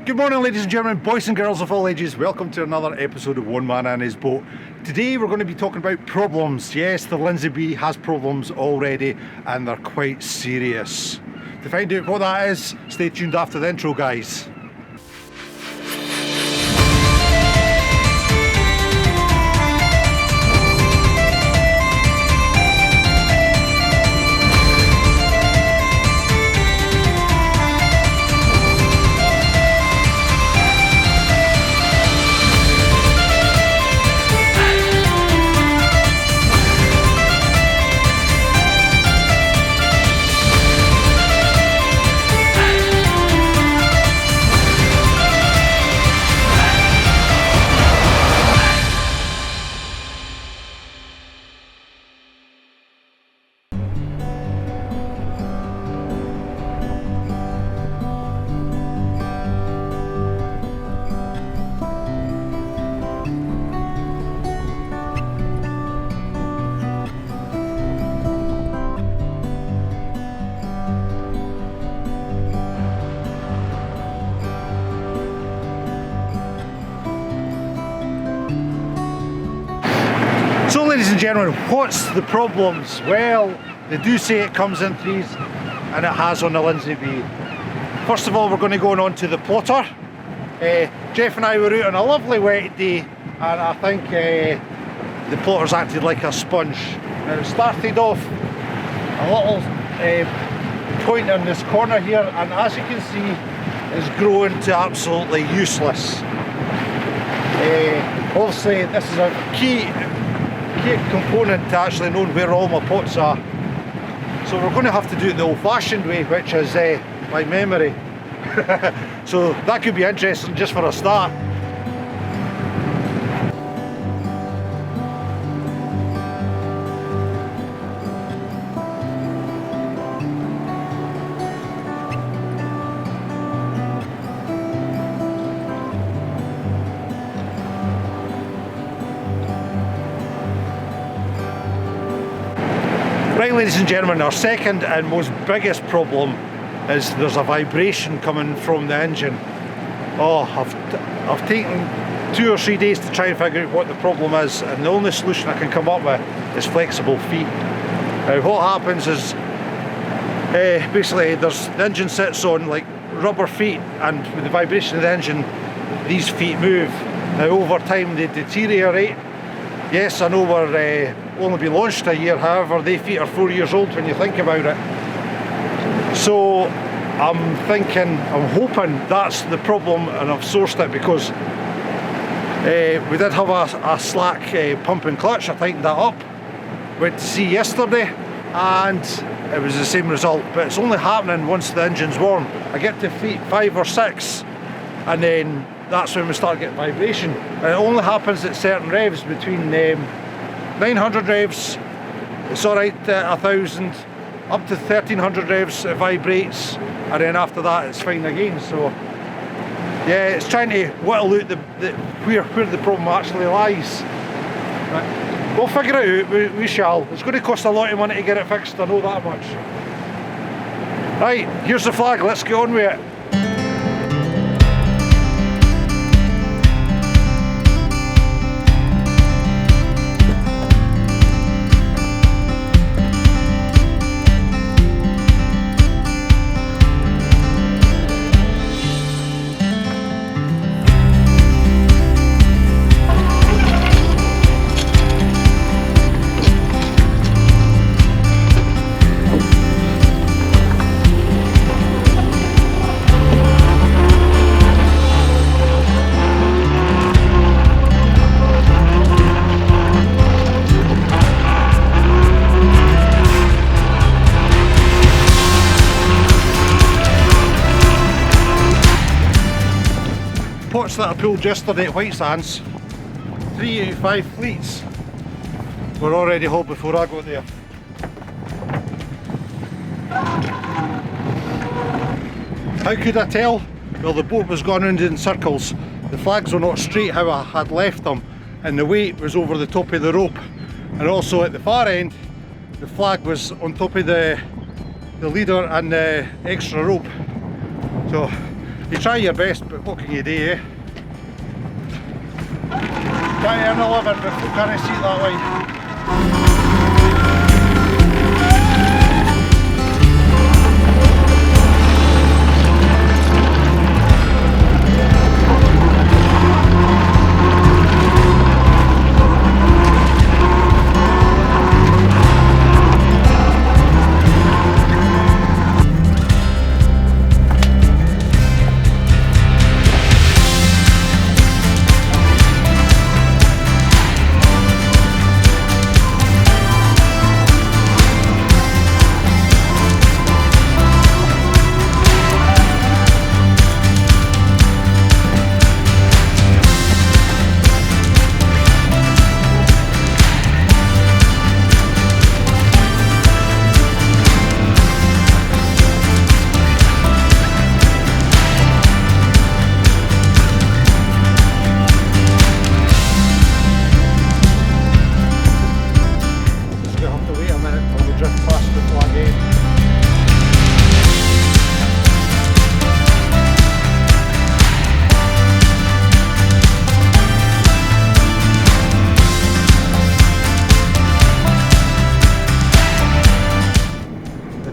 Good morning, ladies and gentlemen, boys and girls of all ages. Welcome to another episode of One Man and His Boat. Today we're going to be talking about problems. Yes, the Lindsay B has problems already and they're quite serious. To find out what that is, stay tuned after the intro, guys. So ladies and gentlemen, what's the problems? Well, they do say it comes in threes, and it has on the Lindsay B. First of all, we're going to go on to the plotter. Jeff and I were out on a lovely wet day, and I think the plotter's acted like a sponge. Now, it started off a little point in this corner here, and as you can see, it's grown to absolutely useless. Obviously, this is a key component to actually knowing where all my pots are. So we're going to have to do it the old-fashioned way, which is by memory. So that could be interesting just for a start. Right, ladies and gentlemen, our second and most biggest problem is there's a vibration coming from the engine. Oh, I've taken 2 or 3 days to try and figure out what the problem is, and the only solution I can come up with is flexible feet. Now what happens is basically the engine sits on like rubber feet, and with the vibration of the engine these feet move. Now over time they deteriorate. Yes, I know we're only been launched a year, however they feet are 4 years old when you think about it. So I'm hoping that's the problem, and I've sourced it because we did have a slack pump and clutch. I tightened that up, went to see yesterday, and it was the same result, but it's only happening once the engine's warm. I get to feet 5 or 6 and then that's when we start getting vibration, and it only happens at certain revs. Between 900 revs it's alright, 1000 up to 1300 revs it vibrates, and then after that it's fine again. So yeah, it's trying to whittle out where the problem actually lies. Right. We'll figure it out, we shall. It's going to cost a lot of money to get it fixed, I know that much. Right, here's the flag, let's get on with it. Pots that I pulled yesterday at White Sands, 3 out of 5 fleets were already hauled before I got there. How could I tell? Well, the boat was going round in circles. The flags were not straight how I had left them, and the weight was over the top of the rope. And also at the far end, the flag was on top of the leader and the extra rope. So You try your best, but what can you do, eh? Can't earn a living, but you can't see it that way.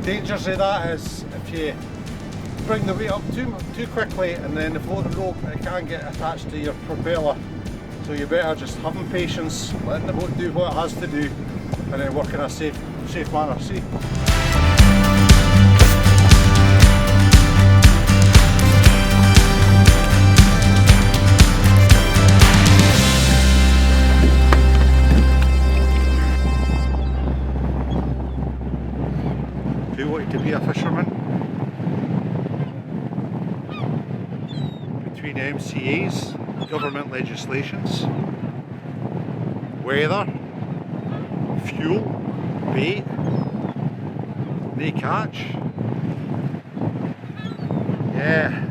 Dangers of that is if you bring the weight up too quickly, and then the floating rope, it can get attached to your propeller, so you better just having patience, letting the boat do what it has to do, and then work in a safe manner. See? Who wanted to be a fisherman? Between MCAs, government legislations, weather, fuel, bait, no catch. Yeah,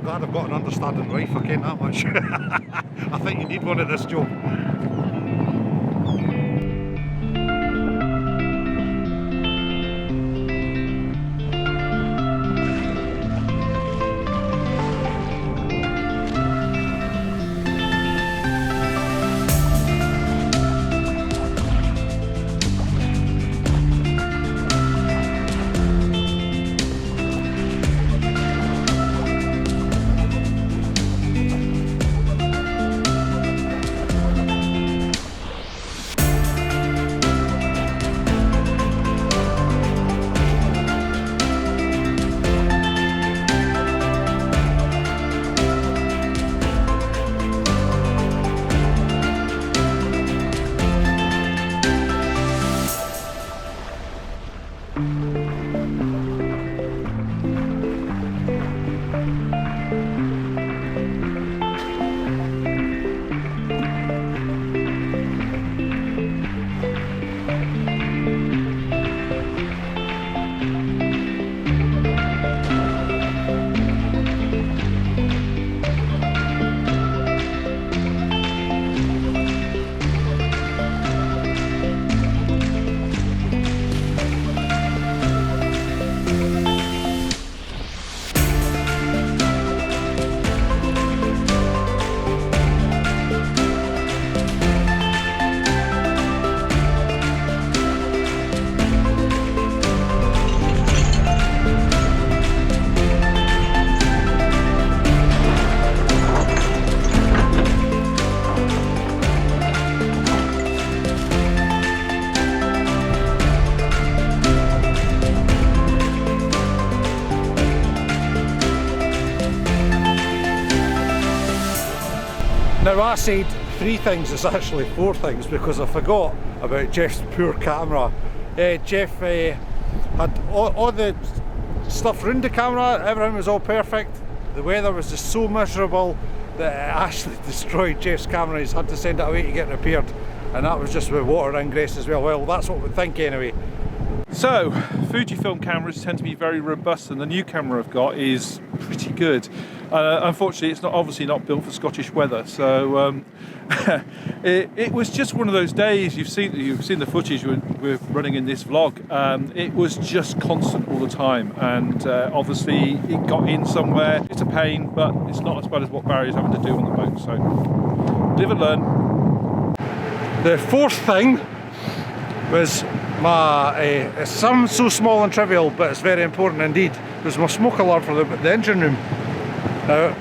glad I've got an understanding wife, I can't that much. I think you need one at this job. Now I said 3 things, it's actually 4 things, because I forgot about Jeff's poor camera. Jeff had all the stuff around the camera, everything was all perfect. The weather was just so miserable that it actually destroyed Jeff's camera. He's had to send it away to get repaired, and that was just with water ingress as well. Well, that's what we think anyway. So, Fujifilm cameras tend to be very robust, and the new camera I've got is pretty good. Unfortunately, it's obviously not built for Scottish weather, so it was just one of those days. You've seen the footage we're running in this vlog. It was just constant all the time, and obviously it got in somewhere. It's a pain, but it's not as bad as what Barry's having to do on the boat. So live and learn. The fourth thing was it sounds so small and trivial, but it's very important indeed. It was my smoke alarm for the engine room. Now,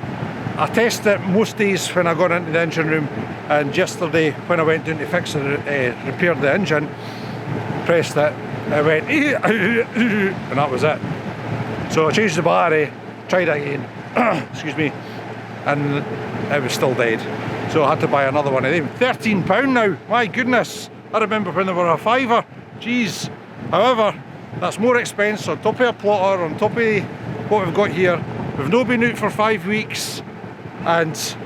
I test it most days when I got into the engine room, and yesterday when I went down to fix and repair the engine, pressed it, it went and that was it. So I changed the battery, tried it again, excuse me, and it was still dead. So I had to buy another one of them. £13 now, my goodness. I remember when they were a £5. Jeez. However, that's more expense on top of a plotter, on top of what we've got here. We've not been out for 5 weeks, and it's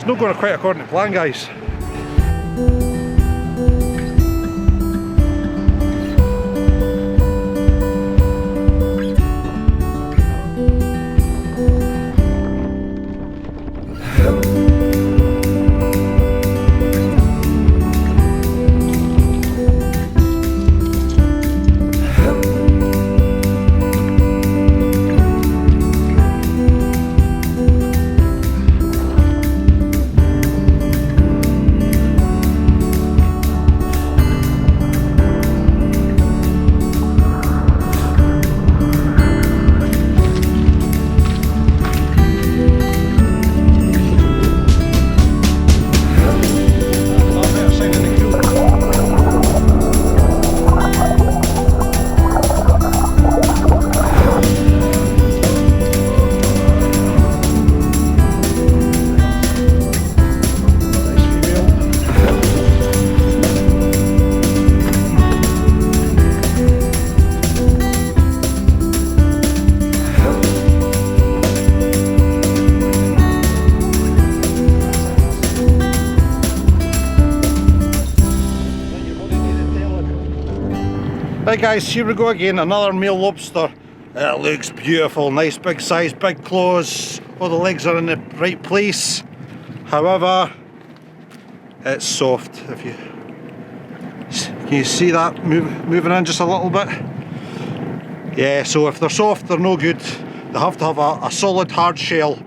not going quite according to plan, guys. Right guys, here we go again, another male lobster. It looks beautiful, nice big size, big claws, all the legs are in the right place. However, it's soft. Can you see that moving in just a little bit? Yeah, so if they're soft, they're no good. They have to have a solid hard shell.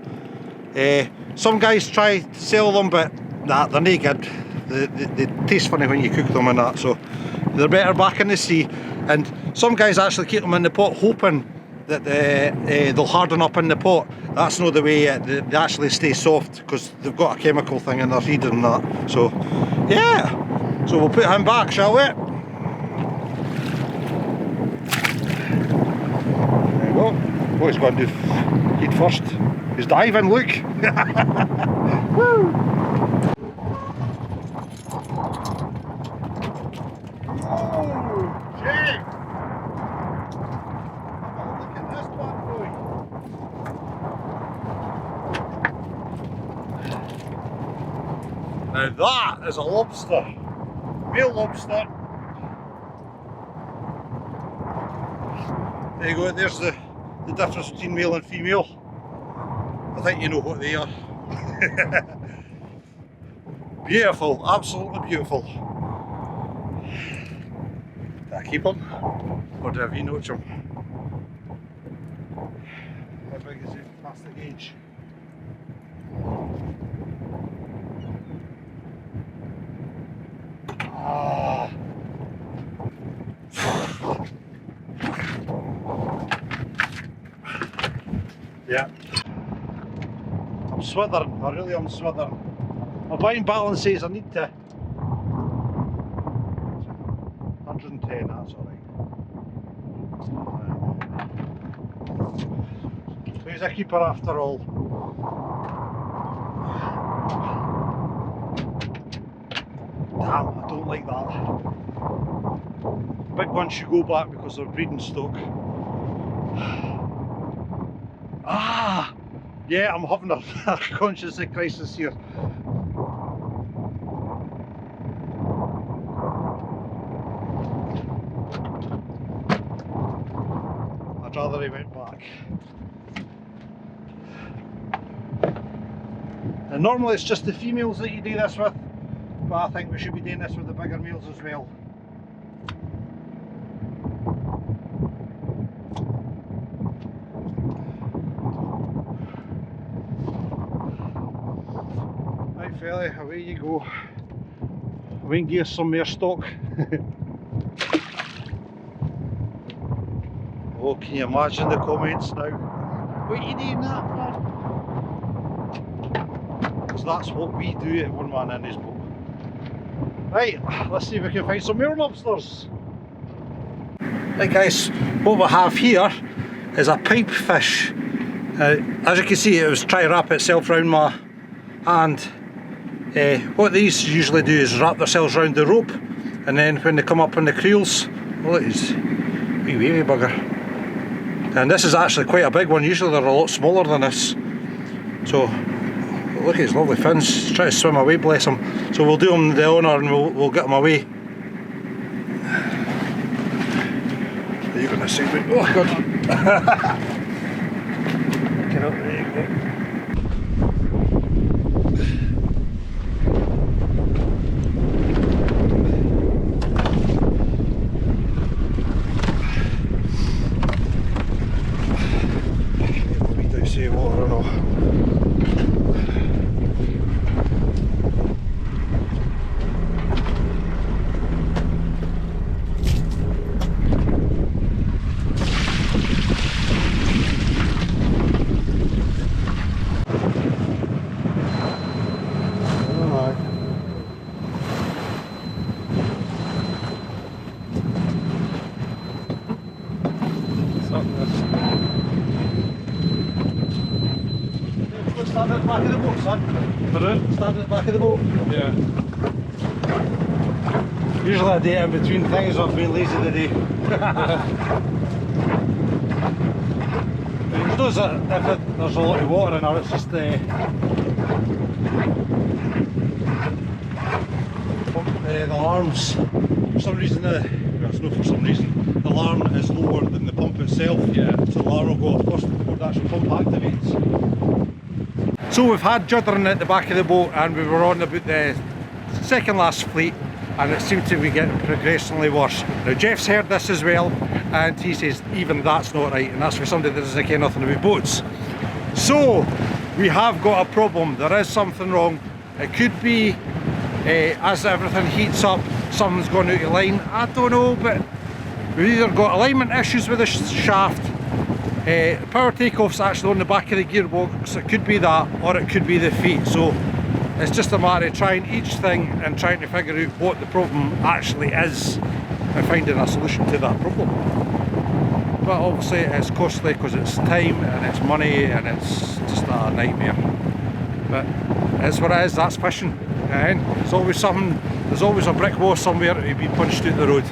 Some guys try to sell them, but nah, they're no good. They taste funny when you cook them and that, so they're better back in the sea. And some guys actually keep them in the pot hoping that they'll harden up in the pot. That's not the way they actually stay soft, because they've got a chemical thing in their feed and that. So yeah, so we'll put him back, shall we? There you go. What he's going to do heat first. He's diving, look. Woo! Now that is a lobster, male lobster. There you go, there's the difference between male and female. I think you know what they are. Beautiful, absolutely beautiful. Do I keep them or do I V-notch them? How big is it past the gauge? Yeah, I'm swithering, I really am swithering. My buying balance says I need to 110, that's alright. Who's a keeper after all? Damn, I don't like that. Big ones should go back because they're breeding stock. Ah! Yeah, I'm having a consciousness crisis here. I'd rather he went back. And normally it's just the females that you do this with, but I think we should be doing this with the bigger males as well. Right fella, away you go. We can give some more stock. Oh, can you imagine the comments now? What are you doing that for? Because that's what we do at One Man in His Boat. Right, let's see if we can find some more lobsters. Right guys, what we have here is a pipe fish. As you can see, it was trying to wrap itself around my hand. What these usually do is wrap themselves around the rope, and then when they come up on the creels, well, it's a wee wavy bugger. And this is actually quite a big one. Usually they're a lot smaller than this. So look at his lovely fins. He's trying to swim away, bless him. So we'll do him the honour and we'll get him away. Are you going to see me? Oh God! Get up, there you go. Water or not. Stand at the back of the boat, son. Pardon? Stand at the back of the boat. Yeah. Usually I do it in between things. I've been lazy today. You notice that if there's a lot of water in there, it's just the alarms. For some reason, well, it's not for some reason, the alarm is lower than the pump itself. Yeah. So the alarm will go off first before the actual pump activates. So we've had juddering at the back of the boat, and we were on about the second last fleet, and it seemed to be getting progressively worse. Now Jeff's heard this as well, and he says even that's not right, and that's for somebody that doesn't care nothing about boats. So we have got a problem. There is something wrong. It could be as everything heats up, something's gone out of line. I don't know, but we've either got alignment issues with the shaft. Power takeoff's actually on the back of the gearbox. It could be that, or it could be the feet. So it's just a matter of trying each thing and trying to figure out what the problem actually is and finding a solution to that problem. But obviously it's costly because it's time and it's money and it's just a nightmare. But it's what it is. That's fishing. And there's always something. There's always a brick wall somewhere to be punched out the road.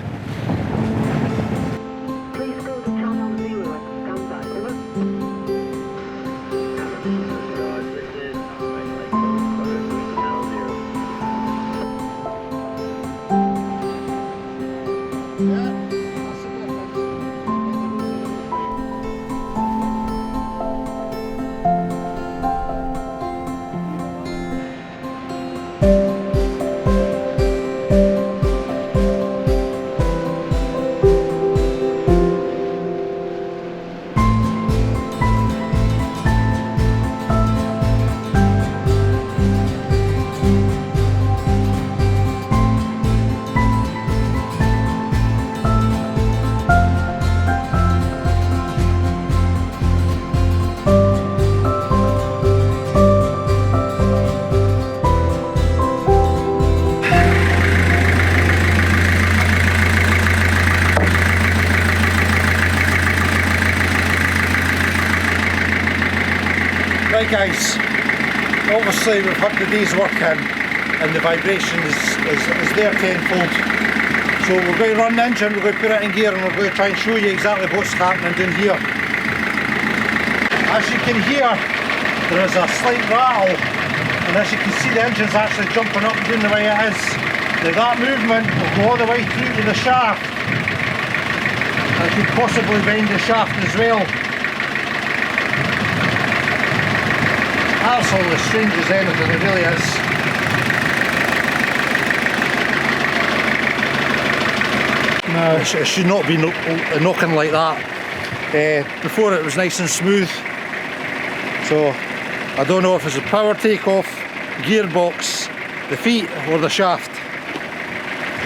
Right guys, obviously we've had the day's work in and the vibration is there tenfold. So we're going to run the engine, we're going to put it in gear, and we're going to try and show you exactly what's happening down here. As you can hear, there is a slight rattle, and as you can see the engine's actually jumping up and down the way it is. Now that movement will go all the way through to the shaft. It could possibly bend the shaft as well. absolutely strange as anything, it really is. No. It should not be knocking like that. Before it was nice and smooth, so I don't know if it's a power takeoff, gearbox, the feet or the shaft.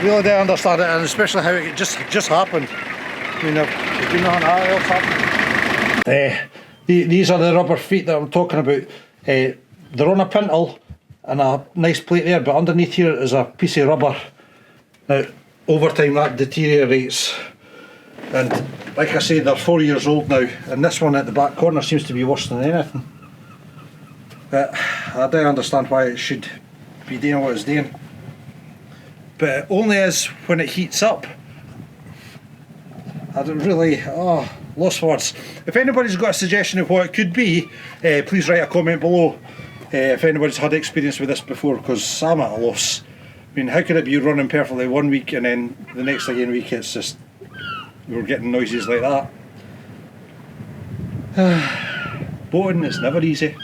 Really don't understand it, and especially how it just happened. I mean, there's been nothing else happened. These are the rubber feet that I'm talking about. They're on a pintle and a nice plate there, but underneath here is a piece of rubber. Now, over time that deteriorates, and like I said, they're 4 years old now, and this one at the back corner seems to be worse than anything. But I don't understand why it should be doing what it's doing. But it only is when it heats up. I don't really, lost words. If anybody's got a suggestion of what it could be, please write a comment below if anybody's had experience with this before, because I'm at a loss. I mean, how could it be running perfectly 1 week and then the next again week it's just, we're getting noises like that. Boating is never easy.